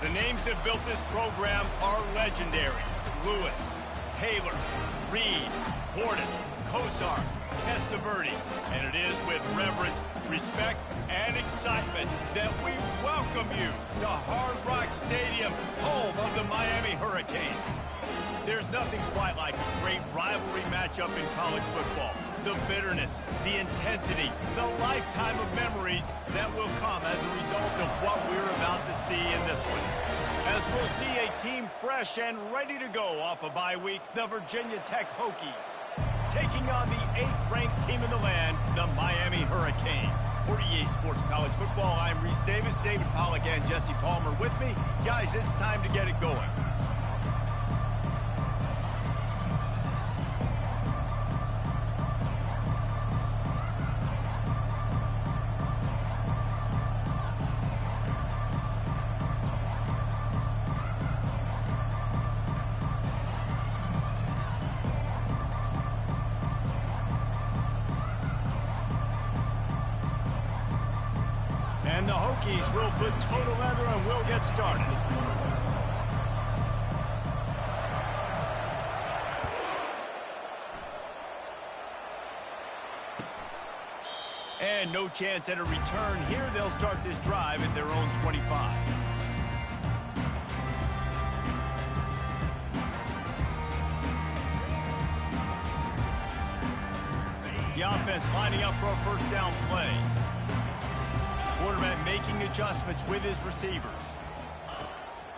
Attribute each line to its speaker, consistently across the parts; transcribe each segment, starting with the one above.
Speaker 1: The names that built this program are legendary. Lewis, Taylor, Reed, Portis, Kosar, Testaverde. And it is with reverence, respect, and excitement that we welcome you to Hard Rock Stadium, home of the Miami Hurricanes. There's nothing quite like a great rivalry matchup in college football. The bitterness, the intensity, the lifetime of memories that will come as a result of what we're about to see in this one. As we'll see a team fresh and ready to go off a bye week, the Virginia Tech Hokies, taking on the 8th-ranked team in the land, the Miami Hurricanes. For EA Sports College Football, I'm Reese Davis, David Pollack, and Jesse Palmer with me. Guys, it's time to get it going. And the Hokies will put total leather and we'll get started. And no chance at a return here. They'll start this drive at their own 25. The offense lining up for a first down play. Quarterback making adjustments with his receivers.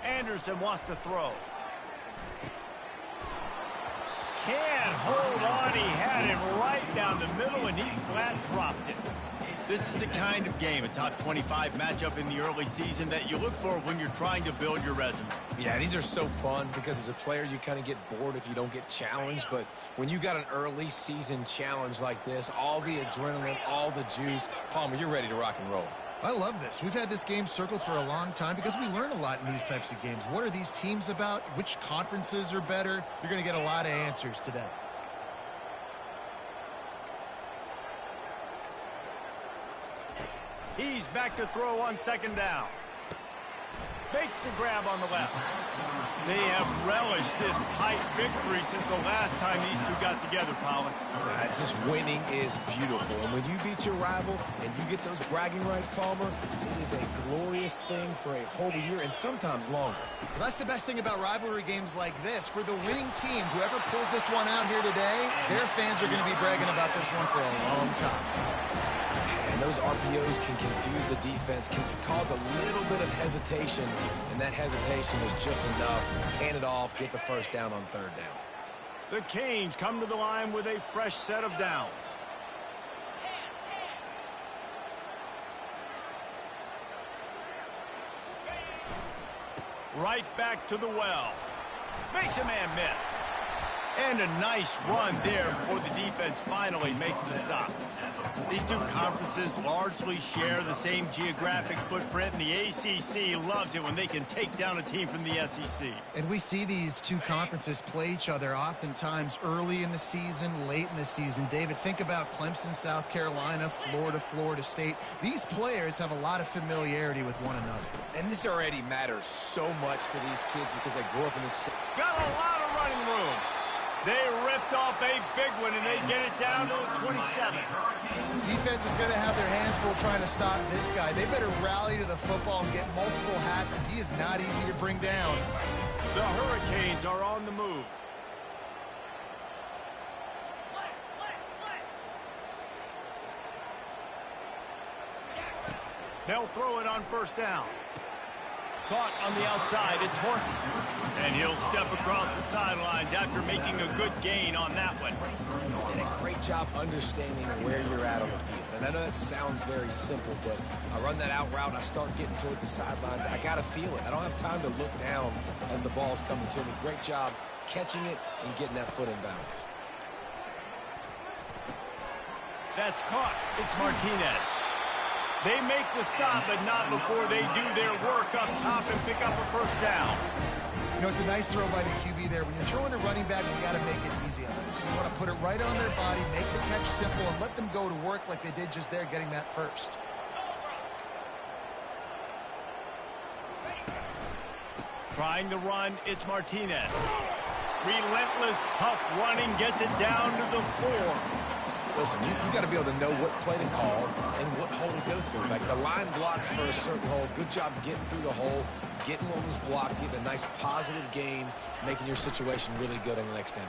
Speaker 1: Anderson wants to throw. Can't hold on. He had it right down the middle, and he flat dropped it. This is the kind of game, a top 25 matchup in the early season, that you look for when you're trying to build your resume.
Speaker 2: Yeah, these are so fun because as a player, you kind of get bored if you don't get challenged. But when you got an early season challenge like this, all the adrenaline, all the juice, Palmer, you're ready to rock and roll.
Speaker 3: I love this. We've had this game circled for a long time because we learn a lot in these types of games. What are these teams about? Which conferences are better? You're going to get a lot of answers today.
Speaker 1: He's back to throw on second down. Makes the grab on the left. They have relished this tight victory since the last time these two got together, Pollard.
Speaker 2: It's just winning is beautiful. And when you beat your rival and you get those bragging rights, Palmer, it is a glorious thing for a whole year and sometimes longer.
Speaker 3: Well, that's the best thing about rivalry games like this. For the winning team, whoever pulls this one out here today, their fans are going to be bragging about this one for a long time.
Speaker 2: And those RPOs can confuse the defense, can cause a little bit of hesitation, and that hesitation was just enough. Hand it off, get the first down on third down.
Speaker 1: The Canes come to the line with a fresh set of downs. Right back to the well. Makes a man miss. And a nice run there before the defense finally makes the stop. These two conferences largely share the same geographic footprint, and the ACC loves it when they can take down a team from the SEC.
Speaker 3: And we see these two conferences play each other oftentimes early in the season, late in the season. David, think about Clemson, South Carolina, Florida, Florida State. These players have a lot of familiarity with one another.
Speaker 2: And this already matters so much to these kids because they grew up in this.
Speaker 1: Got a lot of running room. They ripped off a big one, and they get it down to a 27.
Speaker 3: Defense is going to have their hands full trying to stop this guy. They better rally to the football and get multiple hats because he is not easy to bring down.
Speaker 1: The Hurricanes are on the move. They'll throw it on first down. Caught on the outside, it's Horton. And he'll step across the sidelines after making a good gain on that one.
Speaker 2: And a great job understanding where you're at on the field. And I know that sounds very simple, but I run that out route, I start getting towards the sidelines. I got to feel it. I don't have time to look down as the ball's coming to me. Great job catching it and getting that foot in bounds.
Speaker 1: That's caught. It's Martinez. They make the stop, but not before they do their work up top and pick up a first down.
Speaker 3: You know, it's a nice throw by the QB there. When you're throwing to running backs, you got to make it easy on them. So you want to put it right on their body, make the catch simple, and let them go to work like they did just there, getting that first.
Speaker 1: Trying the run, it's Martinez. Relentless, tough running, gets it down to the 4.
Speaker 2: Listen, you got to be able to know what play to call and what hole to go through. Like the line blocks for a certain hole. Good job getting through the hole, getting what was blocked, getting a nice positive gain, making your situation really good on the next down.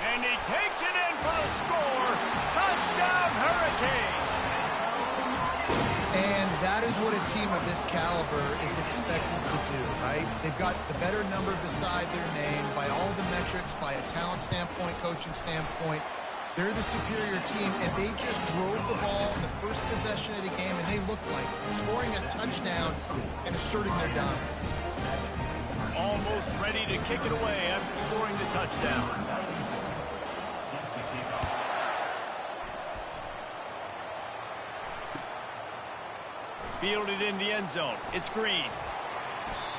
Speaker 1: And he takes it in for the score. Touchdown, Hurricane.
Speaker 3: And that is what a team of this caliber is expected to do, right? They've got the better number beside their name by all the metrics, by a talent standpoint, coaching standpoint. They're the superior team, and they just drove the ball in the first possession of the game, and they looked like scoring a touchdown and asserting their dominance.
Speaker 1: Almost ready to kick it away after scoring the touchdown. Fielded in the end zone. It's Green.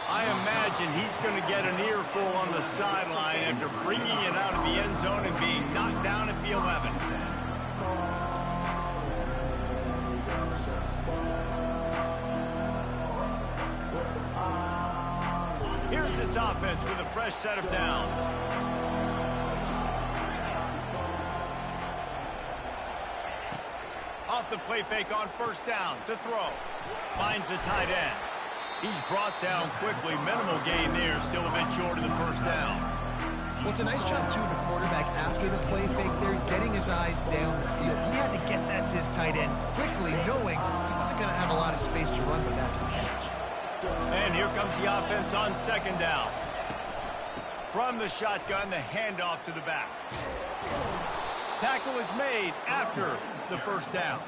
Speaker 1: I imagine he's going to get an earful on the sideline after bringing it out of the end zone and being knocked down at the 11. Here's this offense with a fresh set of downs. Off the play fake on first down to throw. Finds the tight end. He's brought down quickly. Minimal gain there. Still a bit short of the first down.
Speaker 3: Well, it's a nice job, too, of the quarterback after the play fake there, getting his eyes down the field. He had to get that to his tight end quickly, knowing he wasn't going to have a lot of space to run with after the catch.
Speaker 1: And here comes the offense on second down. From the shotgun, the handoff to the back. Tackle is made after the first down.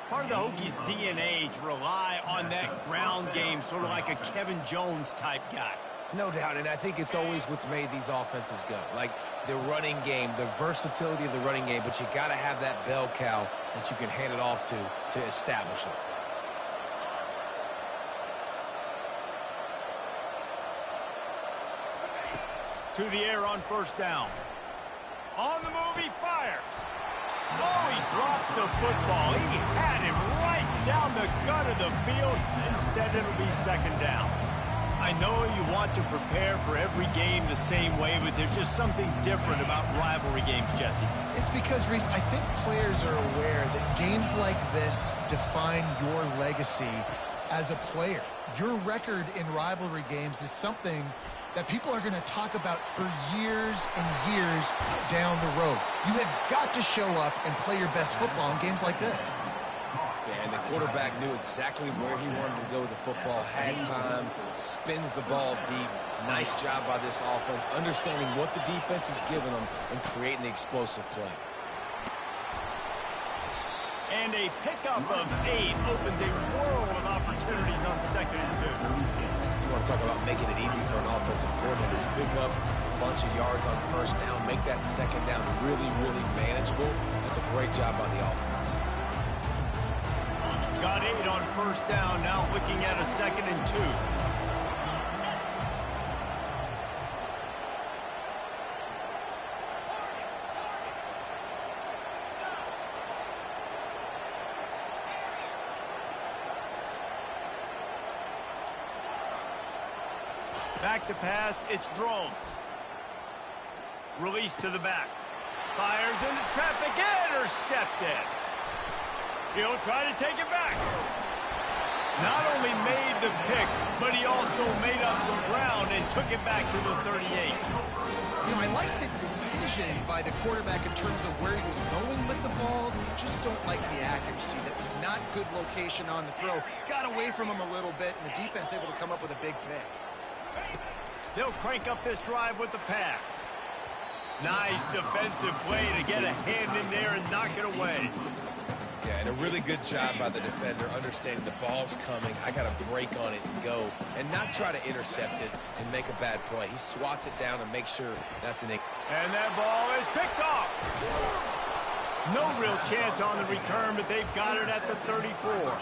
Speaker 1: Part of the Hokies' DNA to rely on that ground game, sort of like a Kevin Jones type guy.
Speaker 2: No doubt, and I think it's always what's made these offenses go. Like the running game, the versatility of the running game, but you got to have that bell cow that you can hand it off to establish it.
Speaker 1: To the air on first down. On the move, he fires. Oh, he drops the football. He had him right down the gut of the field. Instead, it'll be second down. I know you want to prepare for every game the same way, but there's just something different about rivalry games, Jesse.
Speaker 3: It's because, Reese, I think players are aware that games like this define your legacy as a player. Your record in rivalry games is something that people are going to talk about for years and years down the road. You have got to show up and play your best football in games like this.
Speaker 2: Yeah, and the quarterback knew exactly where he wanted to go with the football, had time, spins the ball deep. Nice job by this offense, understanding what the defense is giving them and creating the explosive play.
Speaker 1: And a pickup of 8 opens a world of opportunities on 2nd and 2.
Speaker 2: You want to talk about making it easy for an offensive coordinator to pick up a bunch of yards on first down, make that second down really, really manageable. That's a great job by the offense.
Speaker 1: Got 8 on first down, now looking at a 2nd and 2. Back to pass, it's Drones. Release to the back. Fires into traffic, intercepted. He'll try to take it back. Not only made the pick, but he also made up some ground and took it back to the 38.
Speaker 3: You know, I like the decision by the quarterback in terms of where he was going with the ball. Just don't like the accuracy. That was not good location on the throw. Got away from him a little bit, and the defense able to come up with a big pick.
Speaker 1: They'll crank up this drive with the pass. Nice defensive play to get a hand in there and knock it away.
Speaker 2: Yeah, and a really good job by the defender, understanding the ball's coming. I got to break on it and go, and not try to intercept it and make a bad play. He swats it down and makes sure that's an...
Speaker 1: And that ball is picked off. No real chance on the return, but they've got it at the 34.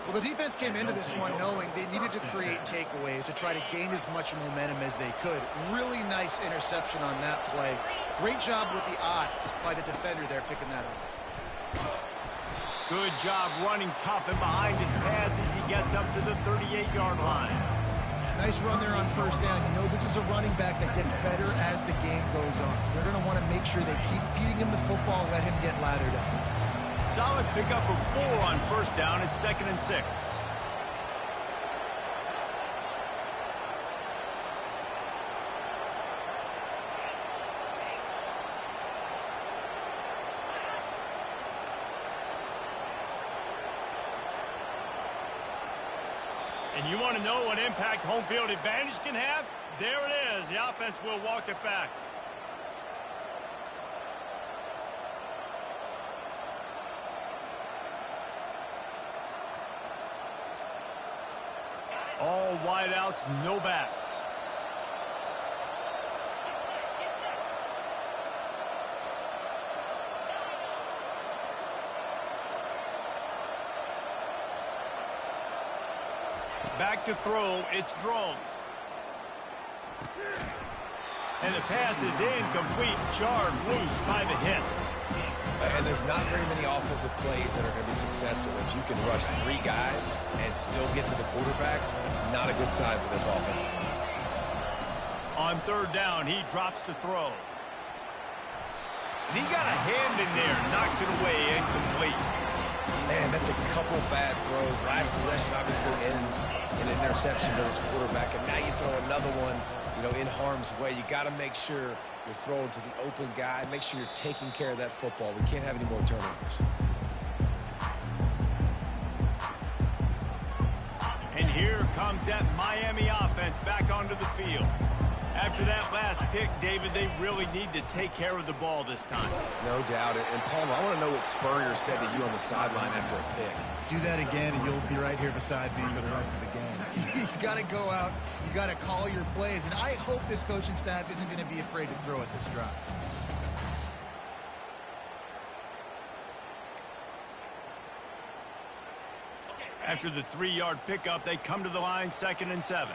Speaker 3: Well, the defense came into this one knowing they needed to create takeaways to try to gain as much momentum as they could. Really nice interception on that play. Great job with the eyes by the defender there picking that off.
Speaker 1: Good job running tough and behind his pads as he gets up to the 38-yard line.
Speaker 3: Nice run there on first down. You know, this is a running back that gets better as the game goes on. So they're going to want to make sure they keep feeding him the football and let him get lathered up.
Speaker 1: Solid pickup of 4 on first down. It's 2nd and 6. And you want to know what impact home field advantage can have? There it is. The offense will walk it back. All wideouts, no backs. Back to throw, it's Drones. And the pass is incomplete, charged loose by the hit.
Speaker 2: And there's not very many offensive plays that are going to be successful. If you can rush 3 guys and still get to the quarterback, it's not a good sign for this offense.
Speaker 1: On 3rd down, he drops to throw. And he got a hand in there, knocks it away, incomplete.
Speaker 2: Man, that's a couple bad throws. Last possession obviously ends in an interception for this quarterback, and now you throw another one, you know, in harm's way. You got to make sure you're throwing to the open guy. Make sure you're taking care of that football. We can't have any more turnovers.
Speaker 1: And here comes that Miami offense back onto the field. After that last pick, David, they really need to take care of the ball this time.
Speaker 2: No doubt. And Palmer, I want to know what Spurrier said to you on the sideline after a pick.
Speaker 3: Do that again, and you'll be right here beside me for the rest of the game. You got to go out. You got to call your plays. And I hope this coaching staff isn't going to be afraid to throw at this drive.
Speaker 1: After the 3-yard pickup, they come to the line, 2nd and 7.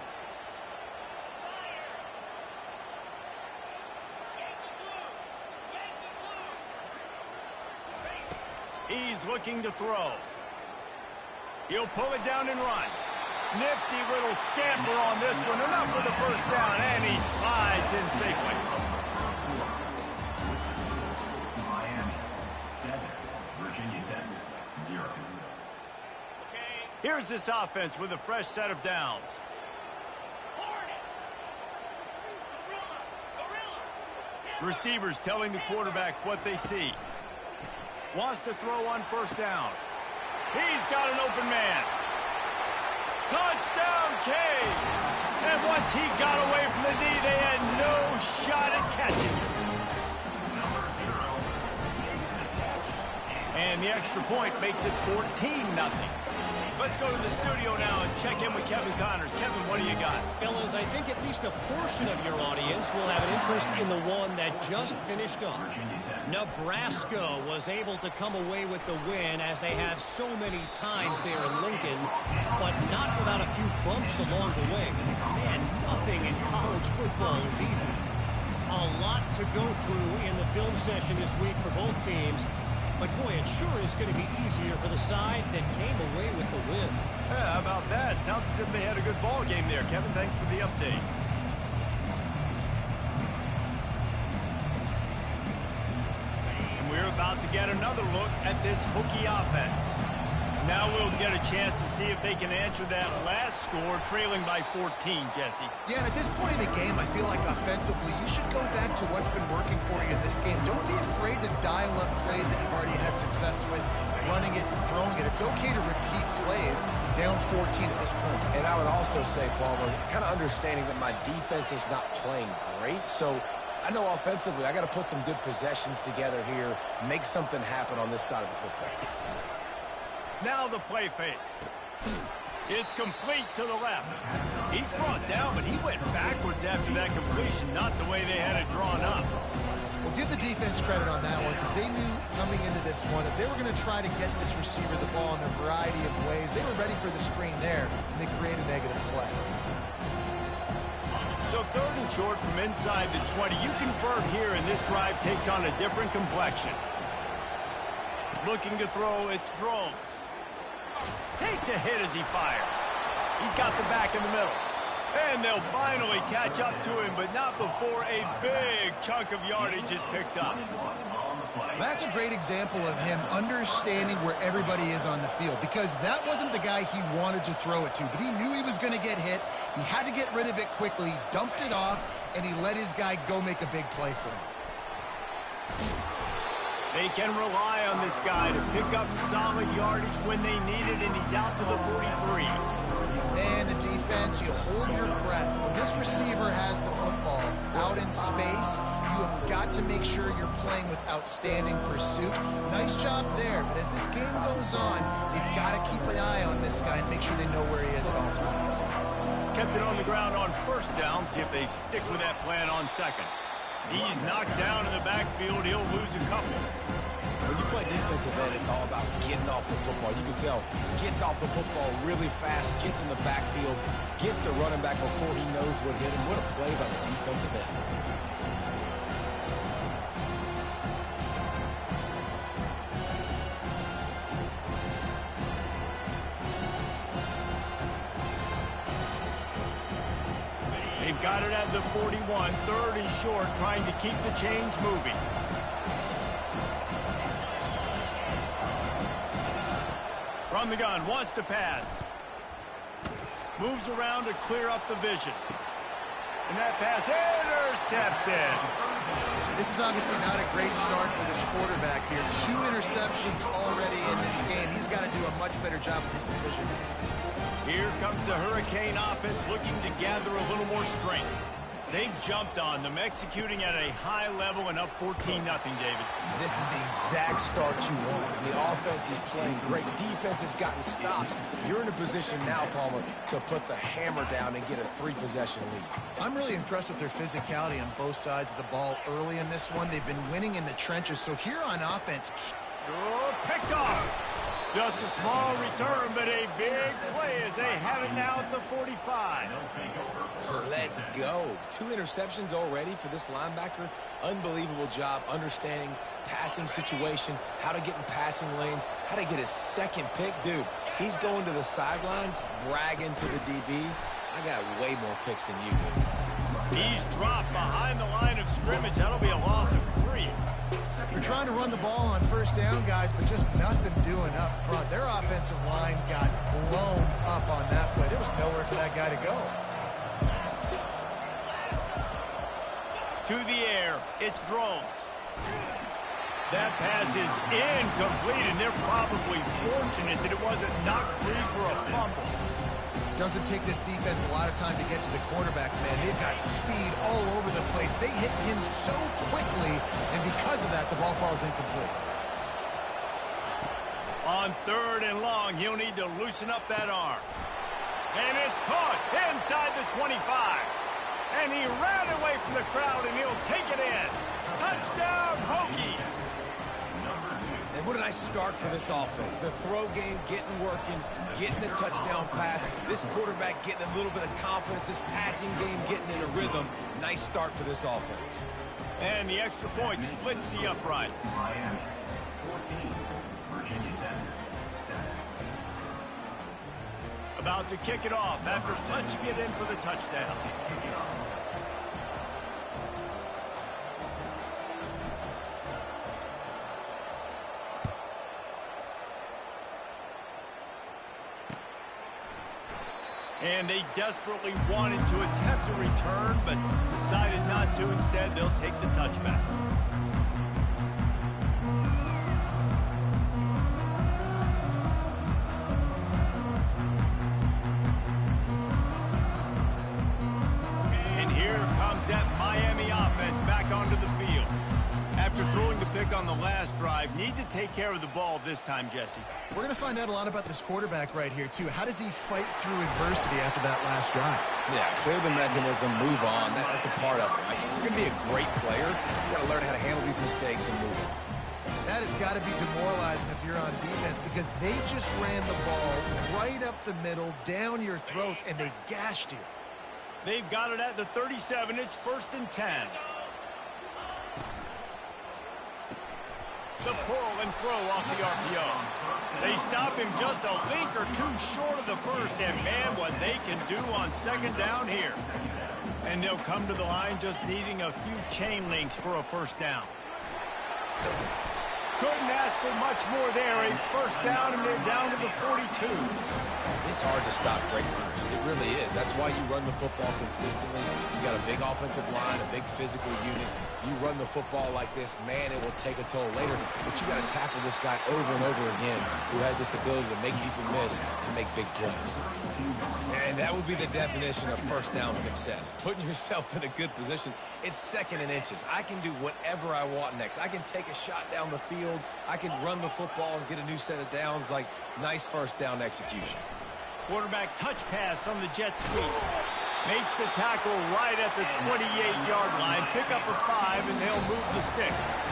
Speaker 1: He's looking to throw. He'll pull it down and run. Nifty little scamper on this one. Enough for the first down, and he slides in safely.
Speaker 4: Miami 7, Virginia Tech 0.
Speaker 1: Here's this offense with a fresh set of downs. Receivers telling the quarterback what they see. Wants to throw on first down. He's got an open man. Touchdown, Canes! And once he got away from the knee, they had no shot at catching him. And the extra point makes it 14-0. Let's go to the studio now and check in with Kevin Connors. Kevin, what do you got?
Speaker 5: Fellas, I think at least a portion of your audience will have an interest in the one that just finished up. Nebraska was able to come away with the win, as they have so many times there in Lincoln, but not without a few bumps along the way. Man, nothing in college football is easy. A lot to go through in the film session this week for both teams. But, boy, it sure is going to be easier for the side that came away with the win.
Speaker 1: Yeah, how about that? Sounds as if they had a good ball game there. Kevin, thanks for the update. And we're about to get another look at this Hokie offense. Now we'll get a chance to see if they can answer that last score, trailing by 14, Jesse.
Speaker 3: Yeah, and at this point in the game, I feel like offensively, you should go back to what's been working for you in this game. Don't be afraid to dial up plays that you've already had success with, running it and throwing it. It's okay to repeat plays down 14 at this point.
Speaker 2: And I would also say, Palmer, kind of understanding that my defense is not playing great, so I know offensively I got to put some good possessions together here, make something happen on this side of the football.
Speaker 1: Now the play fake. It's complete to the left. He's brought down, but he went backwards after that completion, not the way they had it drawn up.
Speaker 3: Well, give the defense credit on that one, because they knew coming into this one that they were going to try to get this receiver the ball in a variety of ways. They were ready for the screen there, and they created a negative play.
Speaker 1: So 3rd and short from inside the 20. You convert here, and this drive takes on a different complexion. Looking to throw, it's Drones. Takes a hit as he fires. He's got the back in the middle. And they'll finally catch up to him, but not before a big chunk of yardage is picked up.
Speaker 3: That's a great example of him understanding where everybody is on the field, because that wasn't the guy he wanted to throw it to, but he knew he was going to get hit. He had to get rid of it quickly, dumped it off, and he let his guy go make a big play for him.
Speaker 1: They can rely on this guy to pick up solid yardage when they need it, and he's out to the 43.
Speaker 3: And the defense, you hold your breath. When this receiver has the football out in space, you have got to make sure you're playing with outstanding pursuit. Nice job there, but as this game goes on, they've got to keep an eye on this guy and make sure they know where he is at all times.
Speaker 1: Kept it on the ground on first down. See if they stick with that plan on second. He's knocked down in the backfield. He'll lose a couple.
Speaker 2: When you play defensive end, it's all about getting off the football. You can tell, gets off the football really fast, gets in the backfield, gets the running back before he knows what hit him. What a play by the defensive end.
Speaker 1: They've got it at the 41, third and short, trying to keep the chains moving. From the gun, wants to pass. Moves around to clear up the vision. And that pass intercepted.
Speaker 3: This is obviously not a great start for this quarterback here. 2 interceptions already in this game. He's got to do a much better job with his decision.
Speaker 1: Here comes the Hurricane offense looking to gather a little more strength. They've jumped on them, executing at a high level and up 14-0, David.
Speaker 2: This is the exact start you want. The offense is playing great. Defense has gotten stops. You're in a position now, Palmer, to put the hammer down and get a 3-possession lead.
Speaker 3: I'm really impressed with their physicality on both sides of the ball early in this one. They've been winning in the trenches. So here on offense.
Speaker 1: Oh, picked off. Just a small return, but a big play as they have it now at the 45.
Speaker 2: Let's go. 2 interceptions already for this linebacker. Unbelievable job understanding passing situation, how to get in passing lanes, how to get his second pick. Dude, he's going to the sidelines, bragging to the DBs. I got way more picks than you do.
Speaker 1: He's dropped behind the line of scrimmage. That'll be a loss of 3.
Speaker 3: They're trying to run the ball on first down, guys, but just nothing doing up front. Their offensive line got blown up on that play. There was nowhere for that guy to go.
Speaker 1: To the air, it's Drones. That pass is incomplete, and they're probably fortunate that it wasn't knocked free for a fumble.
Speaker 3: Doesn't take this defense a lot of time to get to the quarterback, man. They've got speed all over the place. They hit him so quickly, and because of that, the ball falls incomplete.
Speaker 1: On third and long, he'll need to loosen up that arm. And it's caught inside the 25. And he ran away from the crowd, and he'll take it in. Touchdown, Hokies!
Speaker 2: And what a nice start for this offense. The throw game getting working, getting the touchdown pass. This quarterback getting a little bit of confidence. This passing game getting in a rhythm. Nice start for this offense.
Speaker 1: And the extra point splits the uprights.
Speaker 4: Miami 14, Virginia Tech 7.
Speaker 1: About to kick it off after punching it in for the touchdown. And they desperately wanted to attempt a return, but decided not to. Instead, they'll take the touchback. And here comes that Miami offense back onto the field. After throwing the pick on the last drive, need to take care of the ball this time, Jesse.
Speaker 3: We're going to find out a lot about this quarterback right here, too. How does he fight through adversity after that last drive?
Speaker 2: Yeah, clear the mechanism, move on. That's a part of it. Right? If you're going to be a great player, you got to learn how to handle these mistakes and move on.
Speaker 3: That has got to be demoralizing if you're on defense, because they just ran the ball right up the middle, down your throats, and they gashed you.
Speaker 1: They've got it at the 37. It's 1st and 10. The pull and throw off the RPO. They stop him just a link or two short of the first, and man, what they can do on second down here. And they'll come to the line just needing a few chain links for a first down. Couldn't ask for much more there. A first down, and they're down to the 42.
Speaker 2: It's hard to stop great runners. It really is. That's why you run the football consistently. You got a big offensive line, a big physical unit. You run the football like this, man, it will take a toll later. But you got to tackle this guy over and over again who has this ability to make people miss and make big plays. And that would be the definition of first down success. Putting yourself in a good position. It's second and inches. I can do whatever I want next. I can take a shot down the field. I can run the football and get a new set of downs. Like, nice first down execution.
Speaker 1: Quarterback touch pass on the jet sweep. Makes the tackle right at the 28-yard line. Pick up a 5, and they'll move the sticks.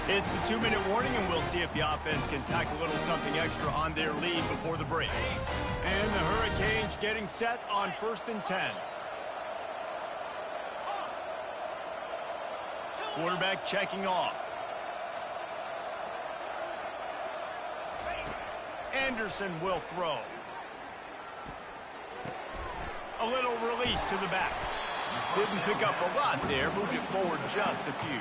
Speaker 1: It's a 2-minute warning, and we'll see if the offense can tack a little something extra on their lead before the break. And the Hurricanes getting set on 1st and 10. Quarterback checking off. Anderson will throw. A little release to the back. Didn't pick up a lot there, moved it forward just a few.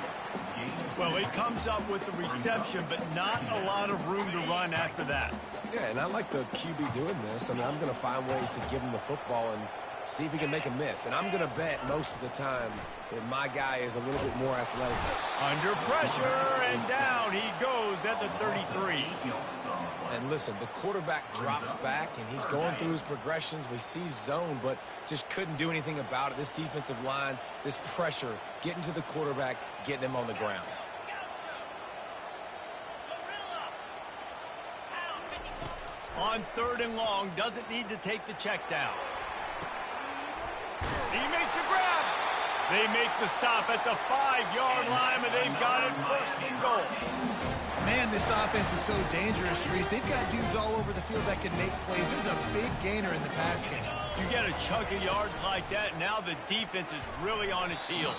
Speaker 1: Well, he comes up with the reception, but not a lot of room to run after that.
Speaker 2: Yeah, and I like the QB doing this. I mean, I'm going to find ways to give him the football and see if he can make a miss. And I'm going to bet most of the time that my guy is a little bit more athletic.
Speaker 1: Under pressure, and down he goes at the 33.
Speaker 2: And listen, the quarterback drops back, and he's going through his progressions. We see zone, but just couldn't do anything about it. This defensive line, this pressure, getting to the quarterback, getting him on the ground.
Speaker 1: On 3rd and long, doesn't need to take the check down. He makes a grab. They make the stop at the 5-yard line, and they've got it 1st and goal.
Speaker 3: Man, this offense is so dangerous, Reese. They've got dudes all over the field that can make plays. There's a big gainer in the pass game.
Speaker 1: You get a chunk of yards like that, now the defense is really on its heels.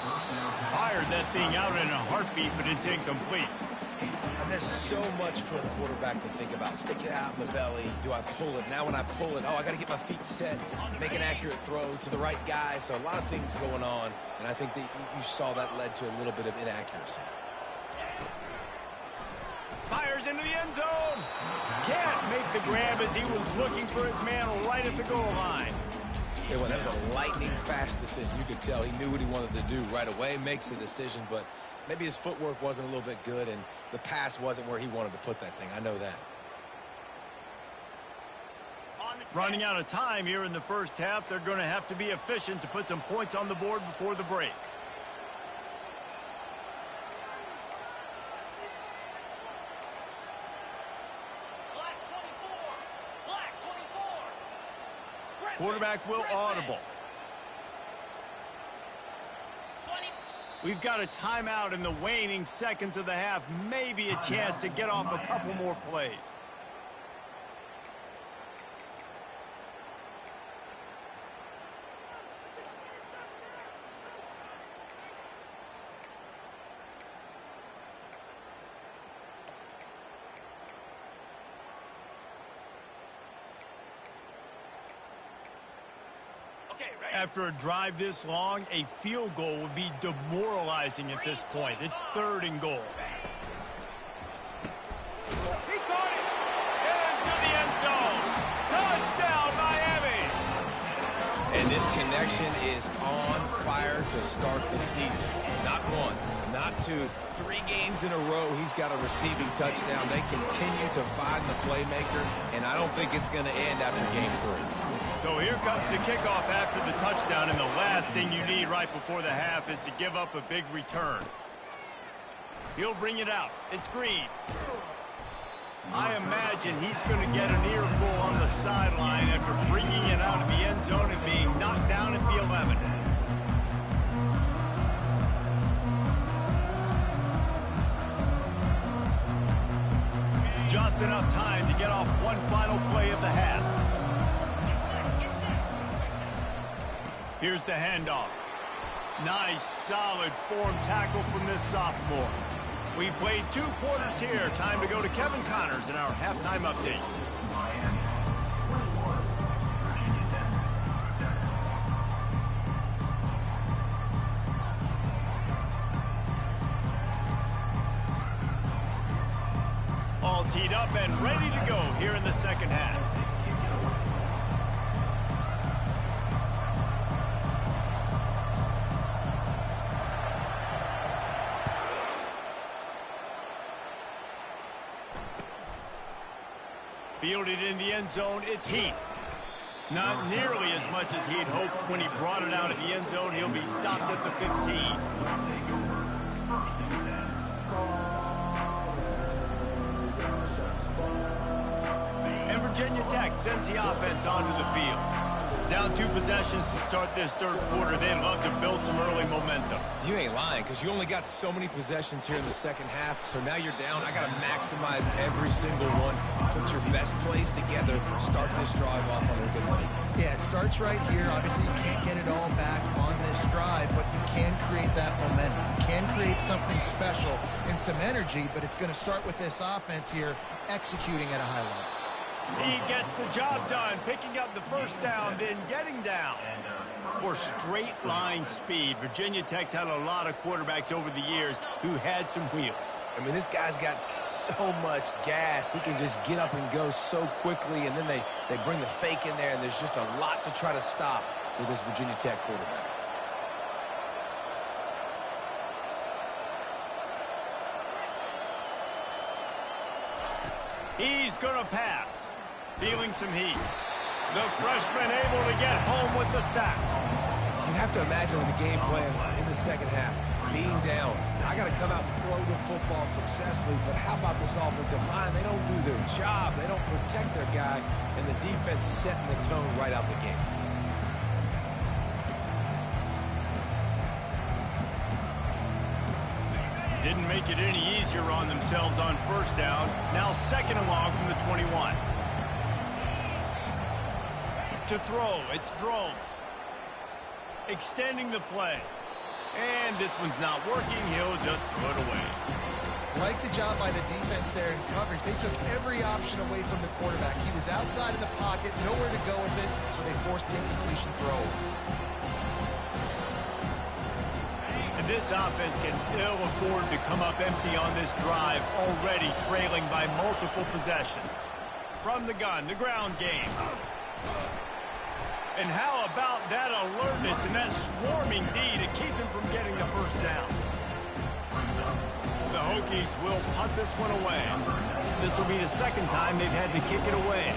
Speaker 1: Fired that thing out in a heartbeat, but it's incomplete.
Speaker 2: And there's so much for a quarterback to think about. Stick it out in the belly. Do I pull it? Now when I pull it, I got to get my feet set, make an accurate throw to the right guy. So a lot of things going on, and I think that you saw that led to a little bit of inaccuracy.
Speaker 1: Fires into the end zone. Can't make the grab as he was looking for his man right at the goal line.
Speaker 2: That was a lightning-fast decision. You could tell he knew what he wanted to do right away, makes the decision, but maybe his footwork wasn't a little bit good, and the pass wasn't where he wanted to put that thing. I know that.
Speaker 1: Running out of time here in the first half, they're going to have to be efficient to put some points on the board before the break. Quarterback will audible. We've got a timeout in the waning seconds of the half. Maybe a chance to get off a couple more plays. After a drive this long, a field goal would be demoralizing at this point. It's 3rd and goal. He caught it! Into the end zone! Touchdown, Miami!
Speaker 2: And this connection is on fire to start the season. Not 1, not 2, 3 games in a row he's got a receiving touchdown. They continue to find the playmaker, and I don't think it's going to end after game 3.
Speaker 1: So here comes the kickoff after the touchdown, and the last thing you need right before the half is to give up a big return. He'll bring it out. It's Green. I imagine he's going to get an earful on the sideline after bringing it out of the end zone and being knocked down at the 11. Just enough time to get off one final play of the half. Here's the handoff. Nice, solid form tackle from this sophomore. We've played 2 quarters here. Time to go to Kevin Connors in our halftime update.
Speaker 4: Miami 21, Virginia Tech 7.
Speaker 1: All teed up and ready to go here in the second half. Fielded in the end zone, it's Heath. Not nearly as much as he'd hoped when he brought it out of the end zone. He'll be stopped at the 15.
Speaker 4: Take over. First and 10.
Speaker 1: And Virginia Tech sends the offense onto the field. Down 2 possessions to start this third quarter. They'd love to build some early momentum.
Speaker 2: You ain't lying, because you only got so many possessions here in the second half, so now you're down. I got to maximize every single one. Put your best plays together. Start this drive off on a good note.
Speaker 3: Yeah, it starts right here. Obviously, you can't get it all back on this drive, but you can create that momentum. You can create something special and some energy, but it's going to start with this offense here executing at a high level.
Speaker 1: He gets the job done, picking up the first down, then getting down. For straight line speed, Virginia Tech's had a lot of quarterbacks over the years who had some wheels.
Speaker 2: I mean, this guy's got so much gas. He can just get up and go so quickly, and then they bring the fake in there, and there's just a lot to try to stop with this Virginia Tech quarterback.
Speaker 1: He's going to pass. Feeling some heat. The freshman able to get home with the sack.
Speaker 2: You have to imagine the game plan in the second half. Being down, I got to come out and throw the football successfully, but how about this offensive line? They don't do their job. They don't protect their guy, and the defense setting the tone right out the game.
Speaker 1: Didn't make it any easier on themselves on first down. Now second and long from the 21. To throw, it's Drones. Extending the play. And this one's not working. He'll just throw it away.
Speaker 3: Like the job by the defense there in coverage. They took every option away from the quarterback. He was outside of the pocket, nowhere to go with it, so they forced the incompletion throw.
Speaker 1: And this offense can ill afford to come up empty on this drive, already trailing by multiple possessions. From the gun, the ground game. And how about that alertness and that swarming D to keep him from getting the first down? The Hokies will punt this one away. This will be the second time they've had to kick it away.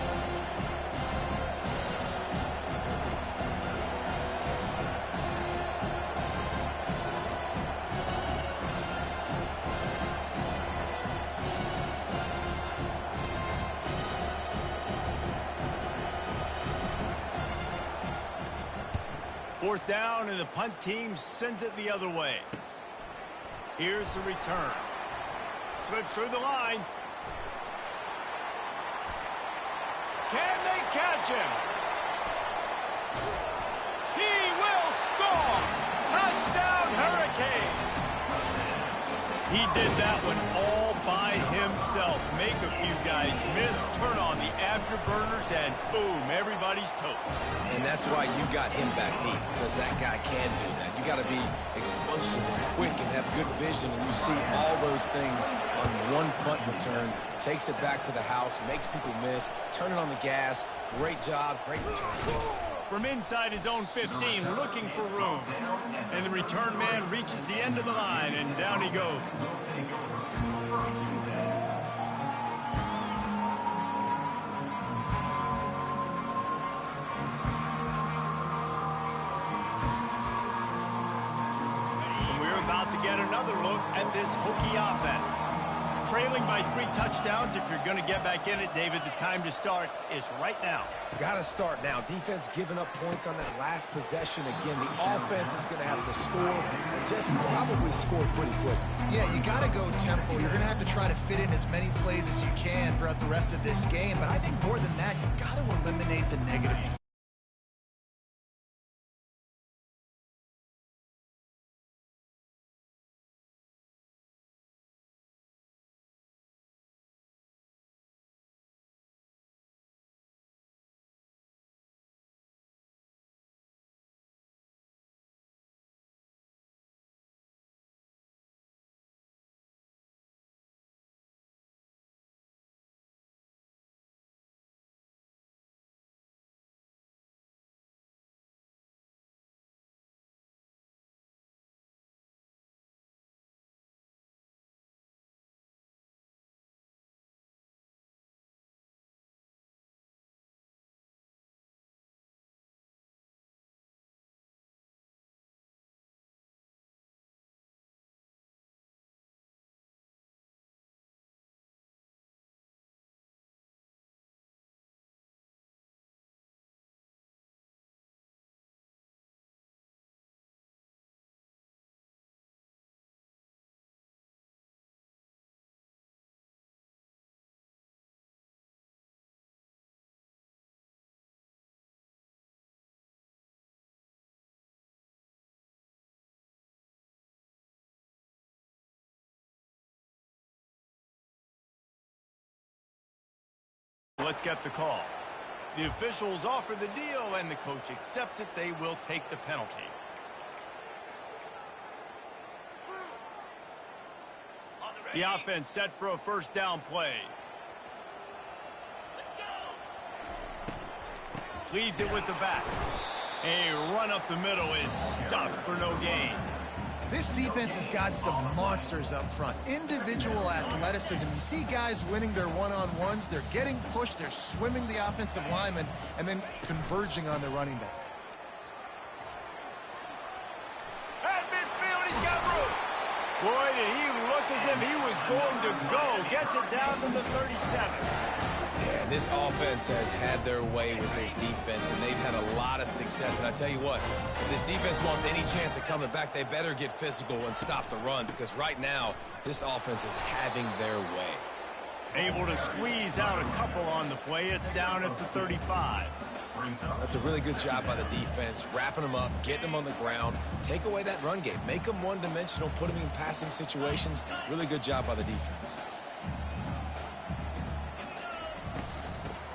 Speaker 1: Fourth down, and the punt team sends it the other way. Here's the return. Slips through the line. Can they catch him? He will score! Touchdown, Hurricane! He did that one all by himself. Make a few guys miss, turn on the afterburners, and boom, everybody's toast.
Speaker 2: And that's why you got him back deep, because that guy can do that. You got to be explosive and quick and have good vision, and you see all those things on one punt return. Takes it back to the house, makes people miss, turning on the gas. Great job, great return.
Speaker 1: From inside his own 15, looking for room. And the return man reaches the end of the line, and down he goes. And we're about to get another look at this Hokie offense. Trailing by 3 touchdowns. If you're going to get back in it, David, the time to start is right now.
Speaker 2: Got to start now. Defense giving up points on that last possession again. The offense is going to have to score and just probably score pretty quick.
Speaker 3: Yeah, you got to go tempo. You're going to have to try to fit in as many plays as you can throughout the rest of this game. But I think more than that, you got to eliminate the negative
Speaker 1: Let's get the call. The officials offer the deal, and the coach accepts it. They will take the penalty. The offense set for a first down play. Leads it with the back. A run up the middle is stuck for no gain.
Speaker 3: This defense has got some monsters up front. Individual athleticism. You see guys winning their one-on-ones. They're getting pushed. They're swimming the offensive lineman and then converging on the running back.
Speaker 1: At midfield, he's got room. Boy, did he look as if he was going to go. Gets it down to the 37.
Speaker 2: Yeah, and this offense has had their way with this defense, and they've had a lot of success. And I tell you what, if this defense wants any chance of coming back, they better get physical and stop the run, because right now, this offense is having their way.
Speaker 1: Able to squeeze out a couple on the play. It's down at the 35.
Speaker 2: That's a really good job by the defense, wrapping them up, getting them on the ground, take away that run game, make them one-dimensional, put them in passing situations. Really good job by the defense.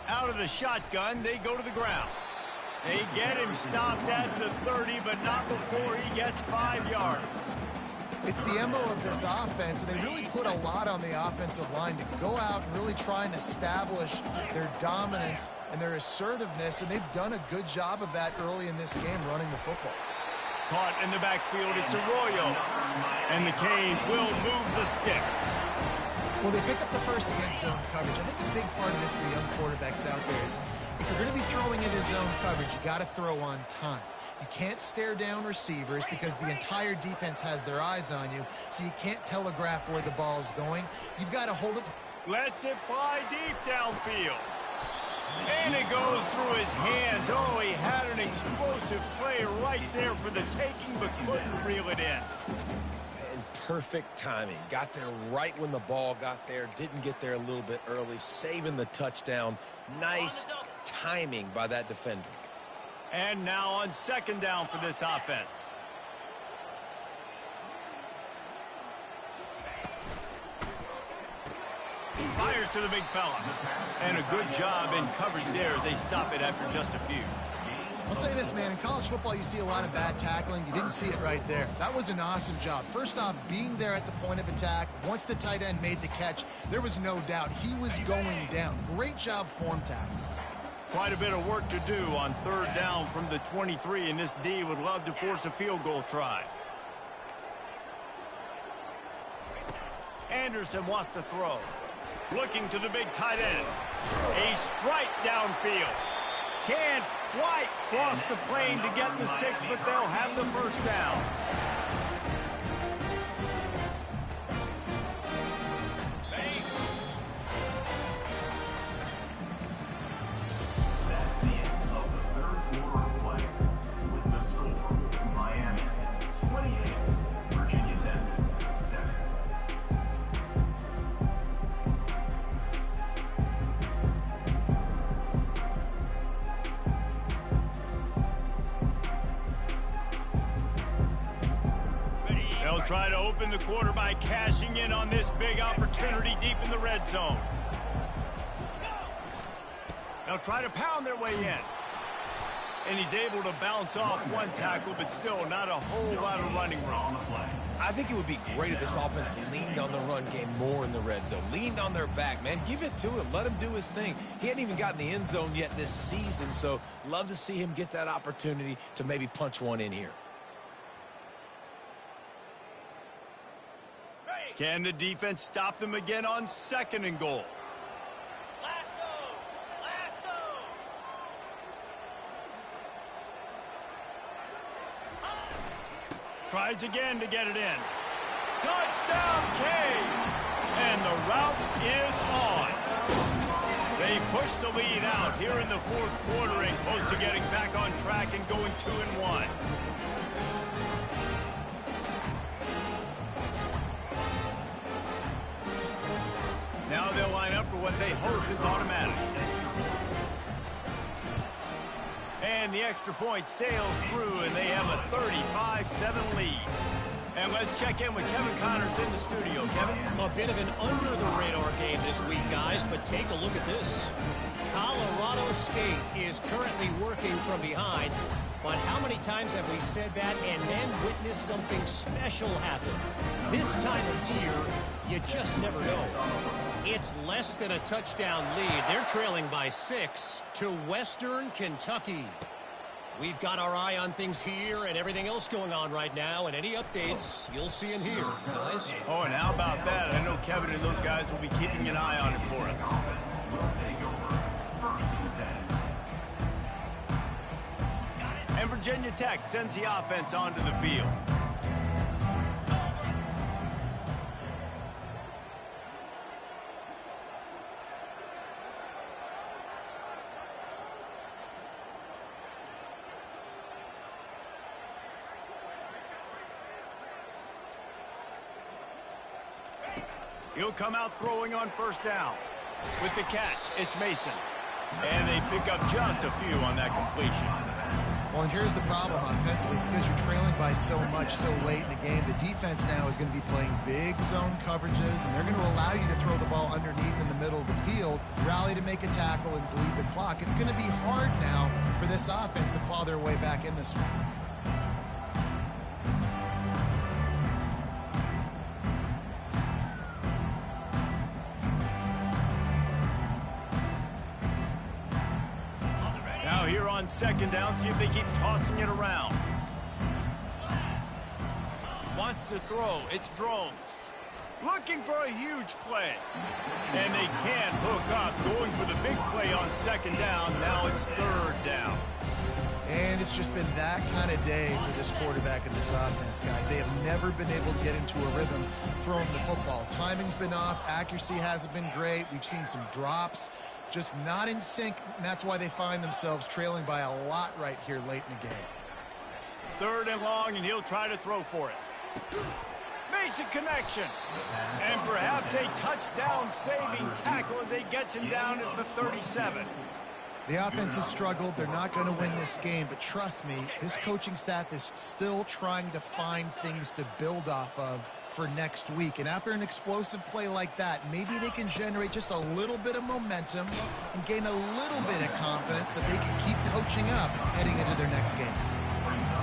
Speaker 1: Out of the shotgun, they go to the ground. They get him stopped at the 30, but not before he gets 5 yards.
Speaker 3: It's the MO of this offense, and they really put a lot on the offensive line to go out and really try and establish their dominance and their assertiveness, and they've done a good job of that early in this game running the football.
Speaker 1: Caught in the backfield, it's Arroyo. And the Canes will move the sticks.
Speaker 3: Well, they pick up the first against zone coverage. I think a big part of this for young quarterbacks out there is if you're going to be throwing into zone coverage, you got to throw on time. You can't stare down receivers because the entire defense has their eyes on you, so you can't telegraph where the ball's going. You've got to hold it.
Speaker 1: Lets it fly deep downfield. And it goes through his hands. Oh, he had an explosive play right there for the taking, but couldn't reel it in.
Speaker 2: Perfect timing. Got there right when the ball got there. Didn't get there a little bit early. Saving the touchdown. Nice timing by that defender.
Speaker 1: And now on second down for this offense. Fires to the big fella. And a good job in coverage there as they stop it after just a few.
Speaker 3: I'll say this, man. In college football, you see a lot of bad tackling. You didn't see it right there. That was an awesome job. First off, being there at the point of attack. Once the tight end made the catch, there was no doubt he was going down. Great job form tackling.
Speaker 1: Quite a bit of work to do on third down from the 23, and this D would love to force a field goal try. Anderson wants to throw. Looking to the big tight end. A strike downfield. Can't quite cross the plane to get the 6, but they'll have the first down.
Speaker 4: That's the end of the third quarter of play. With the score, Miami 28, Virginia Tech 7.
Speaker 1: They'll try to open the quarter by cashing in on this big opportunity deep in the red zone. They'll try to pound their way in. And he's able to bounce off one tackle, but still not a whole lot of running room.
Speaker 2: I think it would be great if this offense leaned on the run game more in the red zone. Leaned on their back, man. Give it to him. Let him do his thing. He hadn't even gotten the end zone yet this season, so love to see him get that opportunity to maybe punch one in here.
Speaker 1: Can the defense stop them again on second and goal? Tries again to get it in. Touchdown, Canes! And the route is on. They push the lead out here in the fourth quarter and close to getting back on track and going 2-1. Now they'll line up for what they hope is automatic. And the extra point sails through, and they have a 35-7 lead. And let's check in with Kevin Connors in the studio. Kevin?
Speaker 5: A bit of an under-the-radar game this week, guys, but take a look at this. Colorado State is currently working from behind, but how many times have we said that and then witnessed something special happen? This time of year, you just never know. It's less than a touchdown lead. They're trailing by 6 to Western Kentucky. We've got our eye on things here and everything else going on right now, and any updates, you'll see them here, guys.
Speaker 1: Oh, and how about that? I know Kevin and those guys will be keeping an eye on it for us. And Virginia Tech sends the offense onto the field. He'll come out throwing on first down. With the catch, it's Mason. And they pick up just a few on that completion.
Speaker 3: Well, and here's the problem offensively. Because you're trailing by so much so late in the game, the defense now is going to be playing big zone coverages, and they're going to allow you to throw the ball underneath in the middle of the field, rally to make a tackle, and bleed the clock. It's going to be hard now for this offense to claw their way back in this one.
Speaker 1: Here on second down, see if they keep tossing it around. Wants to throw, it's Drones. Looking for a huge play. And they can't hook up, going for the big play on second down. Now it's third down.
Speaker 3: And it's just been that kind of day for this quarterback and this offense, guys. They have never been able to get into a rhythm throwing the football. Timing's been off, accuracy hasn't been great. We've seen some drops. Just not in sync, and that's why they find themselves trailing by a lot right here late in the game.
Speaker 1: Third and long, and he'll try to throw for it. Makes a connection. And perhaps a touchdown-saving tackle as they get him down at the 37.
Speaker 3: The offense has struggled. They're not going to win this game, but trust me, this coaching staff is still trying to find things to build off of for next week. And after an explosive play like that, maybe they can generate just a little bit of momentum and gain a little bit of confidence that they can keep coaching up heading into their next game.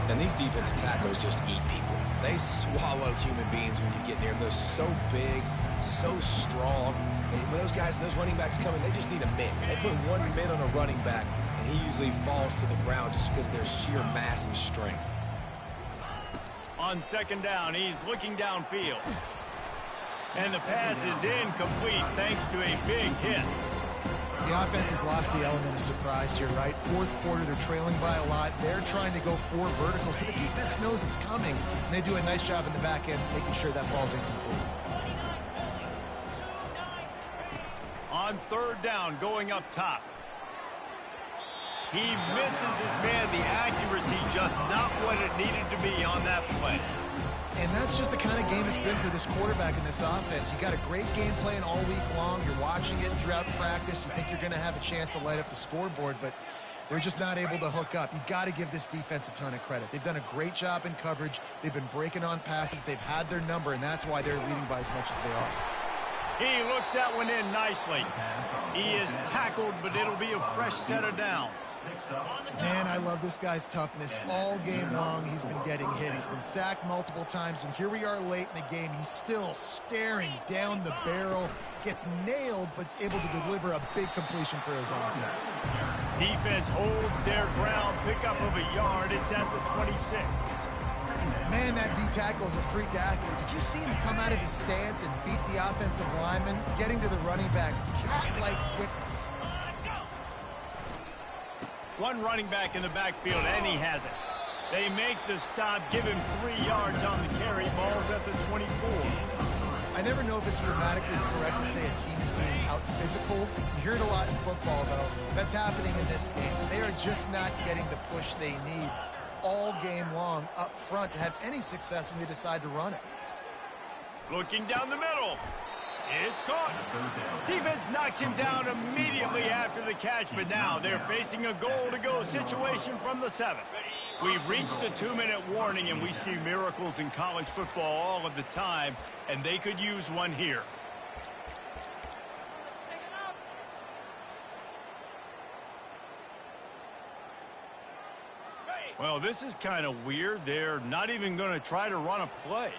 Speaker 2: And these defensive tackles just eat people. They swallow human beings when you get near them. They're so big, so strong. And when those guys, those running backs come in, they just need a mitt. They put one mitt on a running back, and he usually falls to the ground just because of their sheer mass and strength.
Speaker 1: On second down, he's looking downfield. And the pass is incomplete thanks to a big hit.
Speaker 3: The offense has lost the element of surprise here, right? Fourth quarter, they're trailing by a lot. They're trying to go 4 verticals, but the defense knows it's coming, and they do a nice job in the back end making sure that ball's incomplete.
Speaker 1: On third down, going up top. He misses his man. The accuracy just not what it needed to be on that play.
Speaker 3: And that's just the kind of game it's been for this quarterback in this offense. You got a great game plan all week long. You're watching it throughout practice. You think you're going to have a chance to light up the scoreboard, but they're just not able to hook up. You got to give this defense a ton of credit. They've done a great job in coverage. They've been breaking on passes. They've had their number, and that's why they're leading by as much as they are.
Speaker 1: He looks that one in nicely. He is tackled, but it'll be a fresh set of downs.
Speaker 3: Man, I love this guy's toughness. All game long, he's been getting hit. He's been sacked multiple times, and here we are late in the game. He's still staring down the barrel, gets nailed, but is able to deliver a big completion for his offense.
Speaker 1: Defense holds their ground, pickup of a yard. It's at the 26.
Speaker 3: Man, that D-tackle is a freak athlete. Did you see him come out of his stance and beat the offensive lineman, getting to the running back, cat-like quickness?
Speaker 1: One running back in the backfield, and he has it. They make the stop, give him 3 yards on the carry. Ball's at the 24.
Speaker 3: I never know if it's grammatically correct to say a team is being out-physical. You hear it a lot in football, though. That's happening in this game. They are just not getting the push they need all game long up front to have any success when they decide to run it.
Speaker 1: Looking down the middle. It's caught. Defense knocks him down immediately after the catch, but now they're facing a goal-to-go situation from the 7. We've reached the 2-minute warning, and we see miracles in college football all of the time, and they could use one here. Well, this is kind of weird. They're not even going to try to run a play.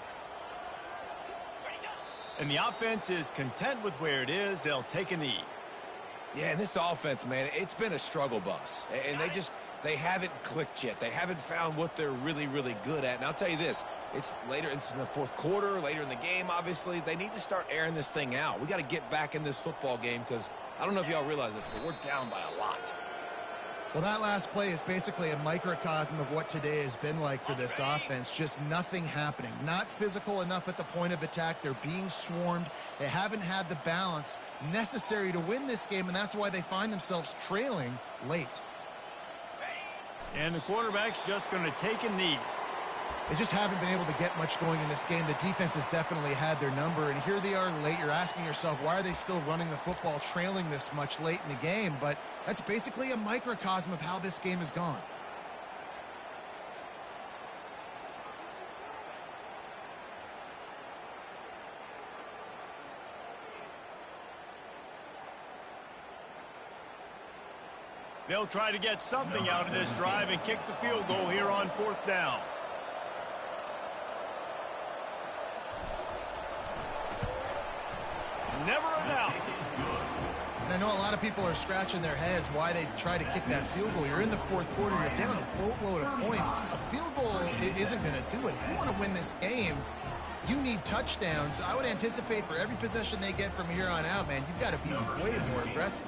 Speaker 1: And the offense is content with where it is. They'll take a knee.
Speaker 2: Yeah, and this offense, man, it's been a struggle bus. And they haven't clicked yet. They haven't found what they're really, really good at. And I'll tell you this, it's in the fourth quarter, later in the game, obviously. They need to start airing this thing out. We got to get back in this football game because I don't know if y'all realize this, but we're down by a lot.
Speaker 3: Well, that last play is basically a microcosm of what today has been like for this offense. Just nothing happening. Not physical enough at the point of attack. They're being swarmed. They haven't had the balance necessary to win this game, and that's why they find themselves trailing late.
Speaker 1: And the quarterback's just going to take a knee.
Speaker 3: They just haven't been able to get much going in this game. The defense has definitely had their number, and here they are late. You're asking yourself, why are they still running the football trailing this much late in the game? But that's basically a microcosm of how this game has gone.
Speaker 1: They'll try to get something out of this drive and kick the field goal here on 4th down. Never a doubt.
Speaker 3: And I know a lot of people are scratching their heads why they try to kick that field goal. You're in the fourth quarter. You're down a boatload of points. A field goal isn't going to do it. If you want to win this game, you need touchdowns. I would anticipate for every possession they get from here on out, man, you've got to be way more aggressive.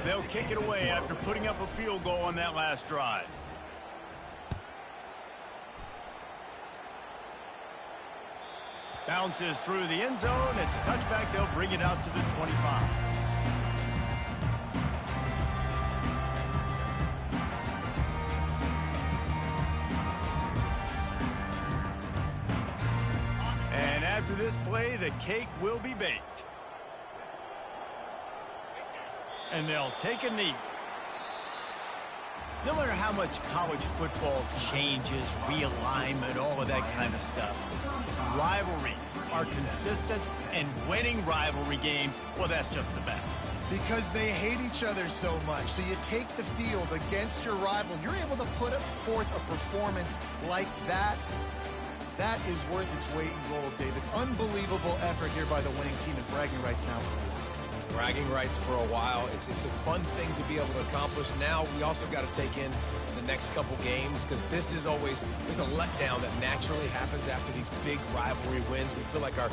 Speaker 1: They'll kick it away after putting up a field goal on that last drive. Bounces through the end zone. It's a touchback. They'll bring it out to the 25. And after this play, the cake will be baked. And they'll take a knee. No matter how much college football changes, realignment, all of that kind of stuff, rivalries are consistent, and winning rivalry games, well, that's just the best.
Speaker 3: Because they hate each other so much. So you take the field against your rival. You're able to put forth a performance like that. That is worth its weight in gold, David. Unbelievable effort here by the winning team, and bragging rights now for a while.
Speaker 2: Bragging rights for a while. It's a fun thing to be able to accomplish. Now we also got to take in the next couple games because this is always, there's a letdown that naturally happens after these big rivalry wins. We feel like our